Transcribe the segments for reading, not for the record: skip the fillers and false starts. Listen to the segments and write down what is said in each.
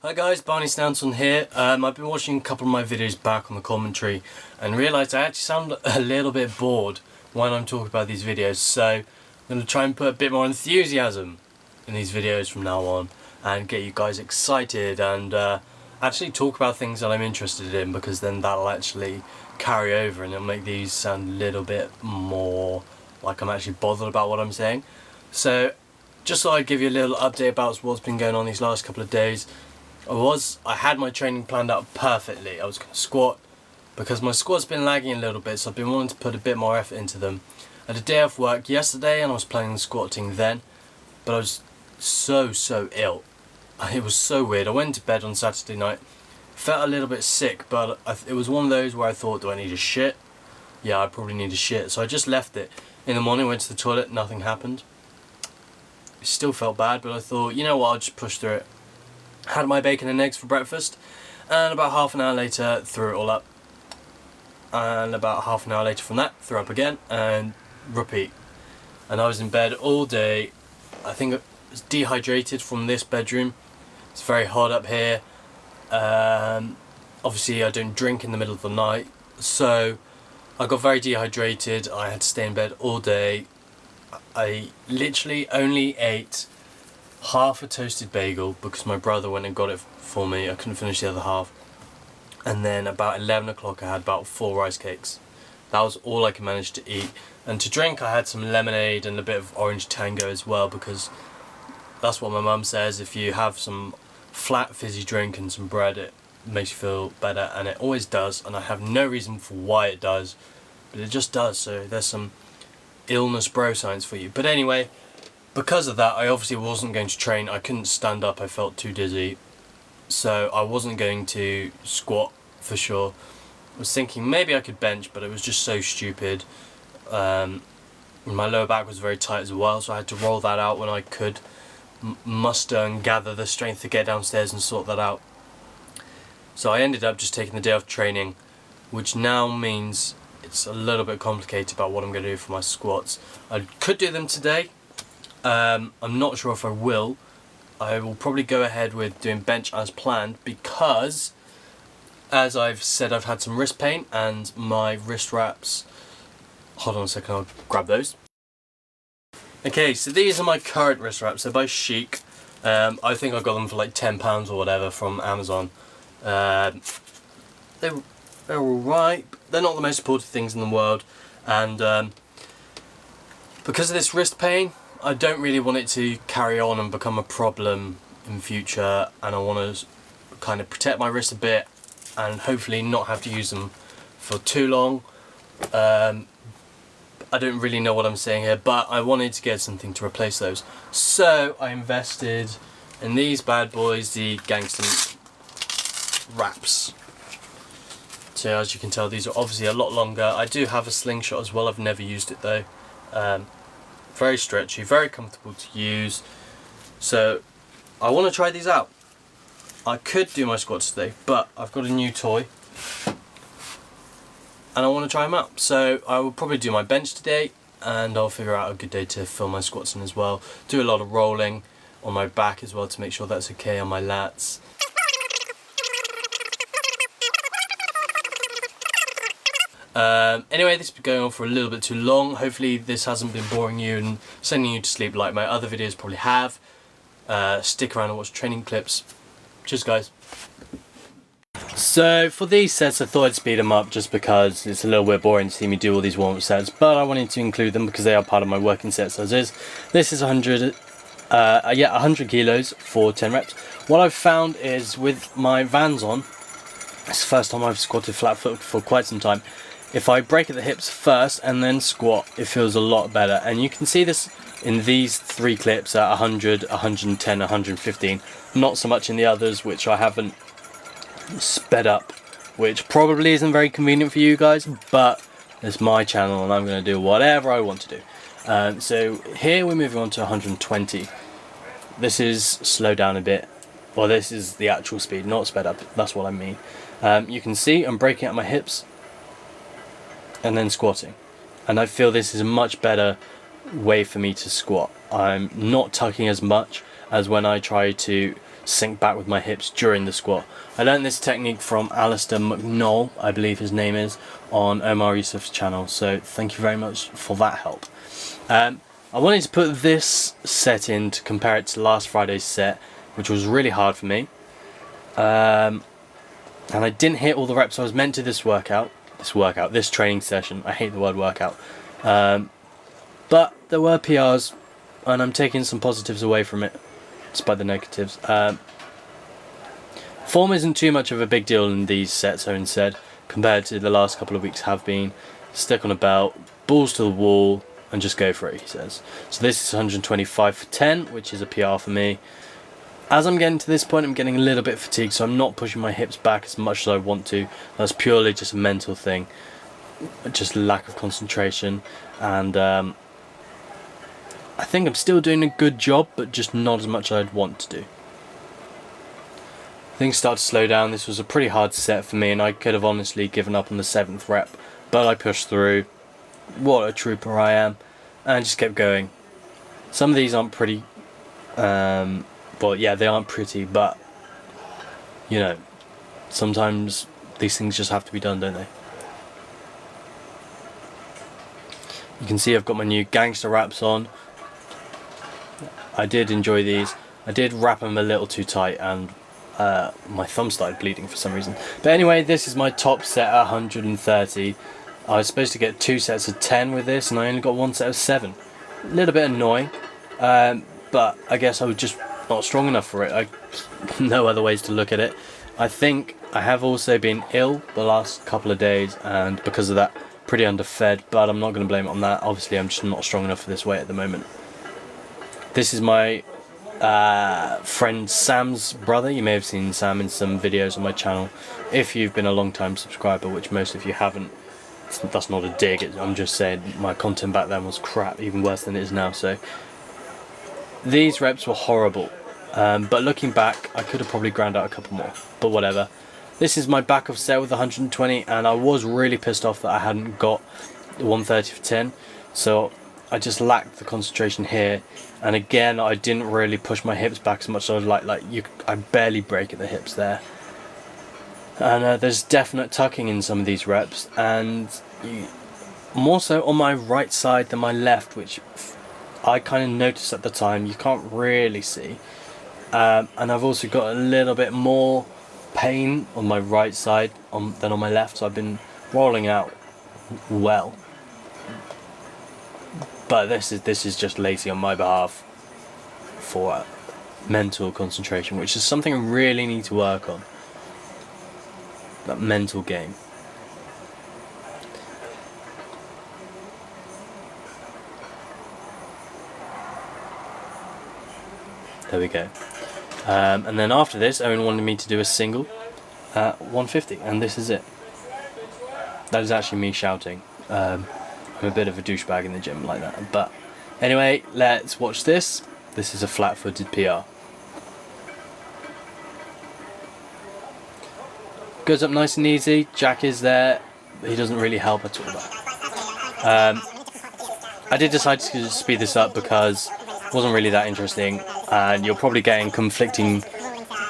Hi guys, Barney Stanton here. I've been watching a couple of my videos back on the commentary and realised I actually sound a little bit bored when I'm talking about these videos, so I'm going to try and put a bit more enthusiasm in these videos from now on and get you guys excited and actually talk about things that I'm interested in, because then that'll actually carry over and it'll make these sound a little bit more like I'm actually bothered about what I'm saying. So just thought I'd give you a little update about what's been going on these last couple of days. I had my training planned out perfectly. I was going to squat, because my squat's been lagging a little bit, so I've been wanting to put a bit more effort into them. I had a day off work yesterday and I was planning on squatting then, but I was so ill. It was so weird. I went to bed on Saturday night, felt a little bit sick, but it was one of those where I thought, do I need a shit? Yeah, I probably need a shit. So I just left it. In the morning, went to the toilet, nothing happened. It still felt bad, but I thought, you know what, I'll just push through it. Had my bacon and eggs for breakfast, and about half an hour later threw it all up, and about half an hour later from that threw up again, and repeat. And I was in bed all day. I think I was dehydrated from this bedroom. It's very hot up here. Obviously I don't drink in the middle of the night, so I got very dehydrated. I had to stay in bed all day. I literally only ate half a toasted bagel because my brother went and got it for me. I couldn't finish the other half. And then about 11 o'clock I had about 4 rice cakes. That was all I could manage to eat. And to drink I had some lemonade and a bit of orange tango as well, because that's what my mum says, if you have some flat fizzy drink and some bread it makes you feel better, and it always does, and I have no reason for why it does, but it just does. So there's some illness bro science for you. But anyway, because of that, I obviously wasn't going to train. I couldn't stand up, I felt too dizzy. So I wasn't going to squat for sure. I was thinking maybe I could bench, but it was just so stupid. My lower back was very tight as well, so I had to roll that out when I could muster and gather the strength to get downstairs and sort that out. So I ended up just taking the day off training, which now means it's a little bit complicated about what I'm going to do for my squats. I could do them today. I'm not sure if I will. I will probably go ahead with doing bench as planned, because as I've said, I've had some wrist pain and my wrist wraps. Hold on a second, I'll grab those. Okay, so these are my current wrist wraps. They're by Chic. I think I got them for like £10 or whatever from Amazon. They're alright. They're not the most supportive things in the world, and because of this wrist pain, I don't really want it to carry on and become a problem in future, and I want to kind of protect my wrist a bit and hopefully not have to use them for too long. I don't really know what I'm saying here, but I wanted to get something to replace those. So I invested in these bad boys, the Gangster wraps. So as you can tell, these are obviously a lot longer. I do have a slingshot as well, I've never used it though. Very stretchy, very comfortable to use. So I want to try these out. I could do my squats today, but I've got a new toy and I want to try them out. So I will probably do my bench today, and I'll figure out a good day to film my squats in as well. Do a lot of rolling on my back as well to make sure that's okay, on my lats. Anyway, this has been going on for a little bit too long. Hopefully this hasn't been boring you and sending you to sleep like my other videos probably have. Stick around and watch training clips. Cheers guys. So for these sets I thought I'd speed them up just because it's a little bit boring to see me do all these warm-up sets, but I wanted to include them because they are part of my working sets as is. This is 100 kilos for 10 reps. What I've found is with my Vans on, it's the first time I've squatted flat foot for quite some time. If I break at the hips first and then squat, it feels a lot better. And you can see this in these 3 clips at 100, 110, 115. Not so much in the others, which I haven't sped up, which probably isn't very convenient for you guys, but it's my channel and I'm going to do whatever I want to do. So here we're moving on to 120. This is slow down a bit. Well, this is the actual speed, not sped up. That's what I mean. You can see I'm breaking at my hips and then squatting, and I feel this is a much better way for me to squat. I'm not tucking as much as when I try to sink back with my hips during the squat. I learned this technique from Alistair McNoll, I believe his name is, on Omar Yusuf's channel, so thank you very much for that help. I wanted to put this set in to compare it to last Friday's set, which was really hard for me. And I didn't hit all the reps I was meant to this training session. I hate the word workout. But there were PRs, and I'm taking some positives away from it, despite the negatives. Form isn't too much of a big deal in these sets, Owen said, compared to the last couple of weeks have been. Stick on a belt, balls to the wall, and just go for it, he says. So this is 125 for 10, which is a PR for me. As I'm getting to this point, I'm getting a little bit fatigued, so I'm not pushing my hips back as much as I want to. That's purely just a mental thing, just lack of concentration, and I think I'm still doing a good job, but just not as much as I'd want to do. Things start to slow down. This was a pretty hard set for me, and I could have honestly given up on the 7th rep, but I pushed through. What a trooper I am, and just kept going. Some of these aren't pretty, well, yeah, they aren't pretty, but you know, sometimes these things just have to be done, don't they? You can see I've got my new gangster wraps on. I did enjoy these. I did wrap them a little too tight, and my thumb started bleeding for some reason. But anyway, this is my top set at 130. I was supposed to get 2 sets of 10 with this, and I only got 1 set of 7. A little bit annoying, but I guess I was just not strong enough for it. No other ways to look at it. I think I have also been ill the last couple of days, and because of that, pretty underfed, but I'm not going to blame it on that. Obviously, I'm just not strong enough for this weight at the moment. This is my friend Sam's brother. You may have seen Sam in some videos on my channel. If you've been a long time subscriber, which most of you haven't, that's not a dig, I'm just saying my content back then was crap, even worse than it is now. So these reps were horrible, but looking back I could have probably ground out a couple more, but whatever. This is my back of set with 120, and I was really pissed off that I hadn't got the 130 for 10, so I just lacked the concentration here, and again I didn't really push my hips back as much as I would like. I barely break at the hips there. And there's definite tucking in some of these reps, and more so on my right side than my left, which I kind of noticed at the time. You can't really see. And I've also got a little bit more pain on my right side than on my left, so I've been rolling out well. But this is just lazy on my behalf for mental concentration, which is something I really need to work on. That mental game. There we go. And then after this, Owen wanted me to do a single at 150, and this is it. That is actually me shouting. I'm a bit of a douchebag in the gym like that. But anyway, let's watch this. This is a flat-footed PR. Goes up nice and easy. Jack is there. He doesn't really help at all. I did decide to speed this up because it wasn't really that interesting, and you're probably getting conflicting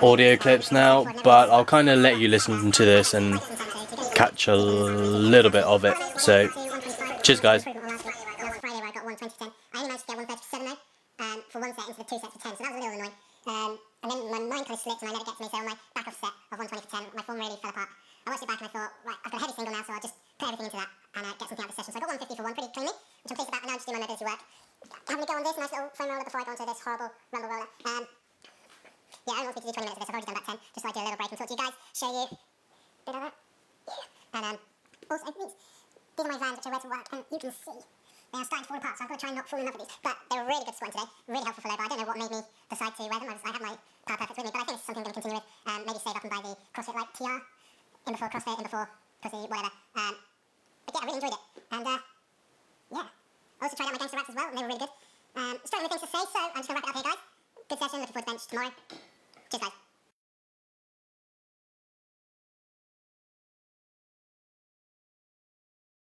audio clips now, but I'll kind of let you listen to this and catch a little bit of it. So, cheers guys. Friday where I got 120 for 10. I only managed to get 130 for 7 though, for 1 set instead of 2 sets of 10, so that was a little annoying. And then my mind kind of slipped and I let it get to me, so on my back off set of 120 for 10, my form really fell apart. I watched it back and I thought, right, I've got a heavy single now, so I'll just put everything into that and get something out of this session. So I got 150 for 1 pretty cleanly, which I'm pleased about, and now I'm just doing my mobility work. Having to go on this nice little foam roller before I go onto this horrible rumble roller. Yeah, I don't want me to do 20 minutes of this, I've already done about 10, just so I do a little break and talk to you guys, show you a bit of that. Yeah. And also, these are my Vans which I wear to work, and you can see they are starting to fall apart, so I'm going to try and not fall in love with these. But they were really good squatting today, really helpful for low bar. I don't know what made me decide to wear them. I have my Power Perfects with me, but I think it's something I'm going to continue with. Maybe save up and buy the CrossFit Lite TR, in before CrossFit, in before Pussy, whatever. But yeah, I really enjoyed it. And yeah, I also tried out my gangster wraps as well, and they were really good. Struggling with things to say, so I'm just going to wrap it up here, guys. Good session, looking forward to bench tomorrow. Cheers, guys.